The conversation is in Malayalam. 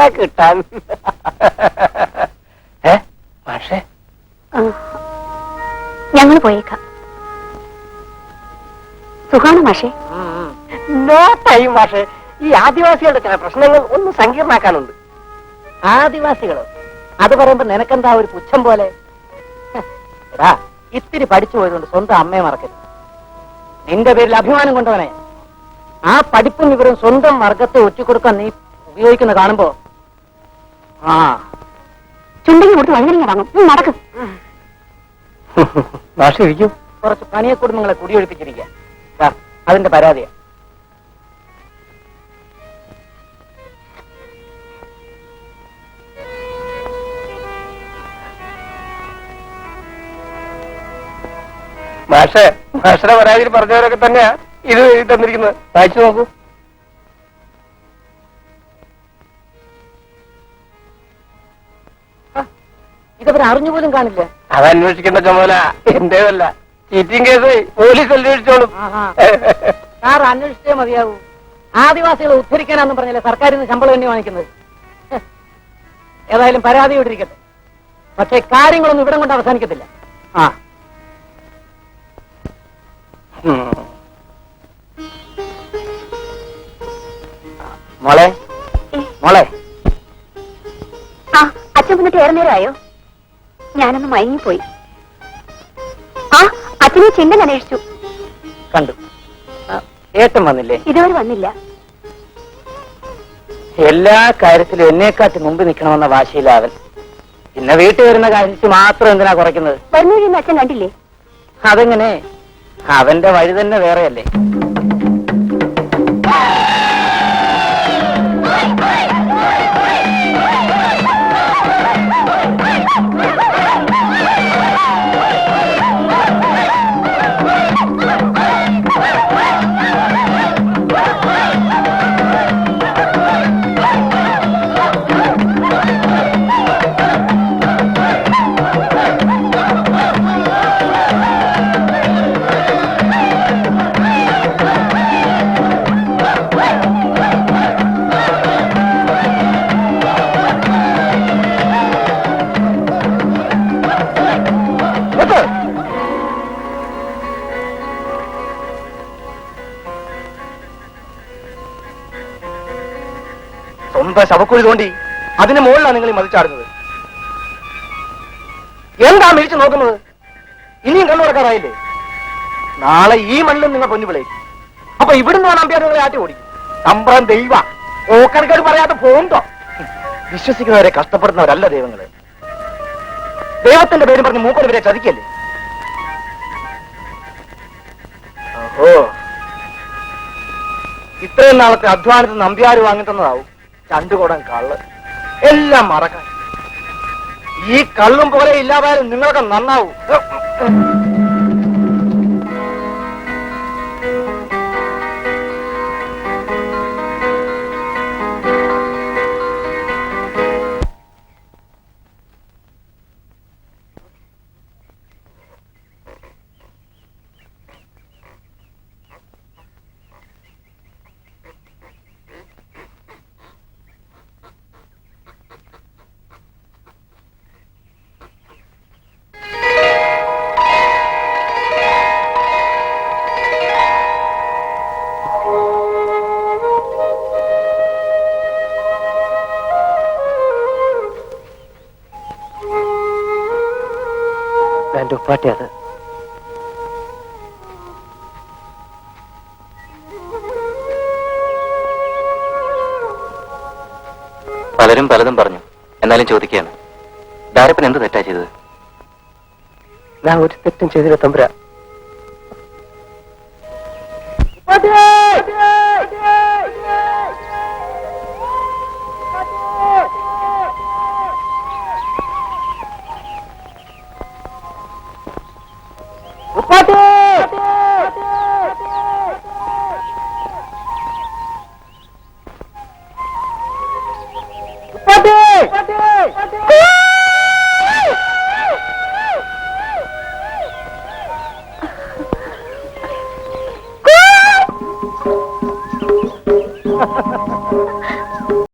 എവിടെ കിട്ടാൻ? മാഷേ, ഞങ്ങൾ പോയേക്കാം. സുഖാണ് മാഷേ? നോ ടൈം മാഷേ. ഈ ആദിവാസികളുടെ ചില പ്രശ്നങ്ങൾ ഒന്ന് സങ്കീർണാക്കാനുണ്ട്. ആദിവാസികളോ? അത് പറയുമ്പോ നിനക്കെന്താ ഒരു പുച്ഛം പോലെ? എടാ, ഇത്തിരി പഠിച്ചു പോയതുകൊണ്ട് സ്വന്തം അമ്മയെ മറക്കരുത്. നിന്റെ പേരിൽ അഭിമാനം കൊണ്ടവനെ ആ പഠിപ്പും വിവരവും സ്വന്തം വർഗത്തെ ഒറ്റിക്കൊടുക്കാൻ നീ ഉപയോഗിക്കുന്ന കാണുമ്പോ ചുണ്ടെങ്കിൽ കൊടുത്ത് വഴുതനങ്ങ വാങ്ങും. നടക്കും. മാഷ് ഇരിക്കും. കുറച്ച് പണിയെ കുടുംബങ്ങളെ കുടിയൊഴിപ്പിച്ചിരിക്കുക. അതിന്റെ പരാതിയാ. മാഷയുടെ പരാതിയിൽ പറഞ്ഞവരൊക്കെ തന്നെയാ ഇത് തന്നിരിക്കുന്നത്. വായിച്ചു നോക്കൂ. ഇതവർ അറിഞ്ഞുപോലും കാണില്ല. അത് അന്വേഷിക്കേണ്ട ചുമതല എന്റേതല്ല. ചീറ്റിംഗ് കേസ് പോലീസ് അന്വേഷിച്ചോളും. സാർ അന്വേഷിച്ചേ മതിയാവൂ. ആദിവാസികളെ ഉദ്ധരിക്കാനാന്നും പറഞ്ഞല്ലേ സർക്കാരിൽ നിന്ന് ശമ്പളം തന്നെ വാങ്ങിക്കുന്നത്. ഏതായാലും പരാതി വിട്ടിരിക്കട്ടെ. പക്ഷേ കാര്യങ്ങളൊന്നും ഇവിടം കൊണ്ട് അവസാനിക്കത്തില്ല. മോളെ മോളെ, അച്ഛൻ വന്നിട്ട് ഏറെ നേരമായോ? ഞാനൊന്ന് മയങ്ങിപ്പോയി. അച്ഛനെ ചിന്തൻ അന്വേഷിച്ചു. കണ്ടു. ഏട്ടൻ വന്നില്ലേ? ഇതുവരെ വന്നില്ല. എല്ലാ കാര്യത്തിലും എന്നെക്കാട്ടി മുമ്പ് നിൽക്കണമെന്ന വാശിയിലാവൻ. പിന്നെ വീട്ടിൽ വരുന്ന കാര്യത്തിൽ മാത്രം എന്തിനാ കുറയ്ക്കുന്നത്? വരുന്ന അച്ഛൻ കണ്ടില്ലേ? അതെങ്ങനെ? അവന്റെ വഴി തന്നെ വേറെയല്ലേ? സ്വന്തം ശവക്കുഴി തോണ്ടി അതിന് മുകളിലാണ് നിങ്ങൾ മതിച്ചാടുന്നത്. എന്താ മിഴിച്ചു നോക്കുന്നത്? ഇനിയും കണ്ണു തുറക്കാറായില്ലേ? നാളെ ഈ മണ്ണിലും നിങ്ങൾ പൊന്നു വിളയും. അപ്പൊ ഇവിടുന്ന് നമ്പ്യാർ നിങ്ങളെ ആട്ടി ഓടിക്കും. തമ്പ്രം ദൈവ ഓക്കണക്കാർ പറയാതെ പോന്തോ. വിശ്വസിക്കുന്നവരെ കഷ്ടപ്പെടുന്നവരല്ല ദൈവങ്ങള്. ദൈവത്തിന്റെ പേരും പറഞ്ഞ് മൂക്കൊരു വരെ ചതിക്കല്ലേ? ഓഹോ, ഇത്രയും നാളത്തെ അധ്വാനത്തിൽ നമ്പ്യാര് വാങ്ങി തന്നതാവും രണ്ടുകൂടം കള്ള്. എല്ലാം മറക്കാൻ. ഈ കള്ളും പോലെ ഇല്ലാതായാലും നിങ്ങളൊക്കെ നന്നാവും. എന്റെ ഉപ്പാട്ടി അത്. പലരും പലതും പറഞ്ഞു. എന്നാലും ചോദിക്കുകയാണ്, ഡാരപ്പൻ എന്ത് തെറ്റാ ചെയ്തത്? ഞാൻ ഒരു തെറ്റും ചെയ്തില്ല തമ്പുരാ.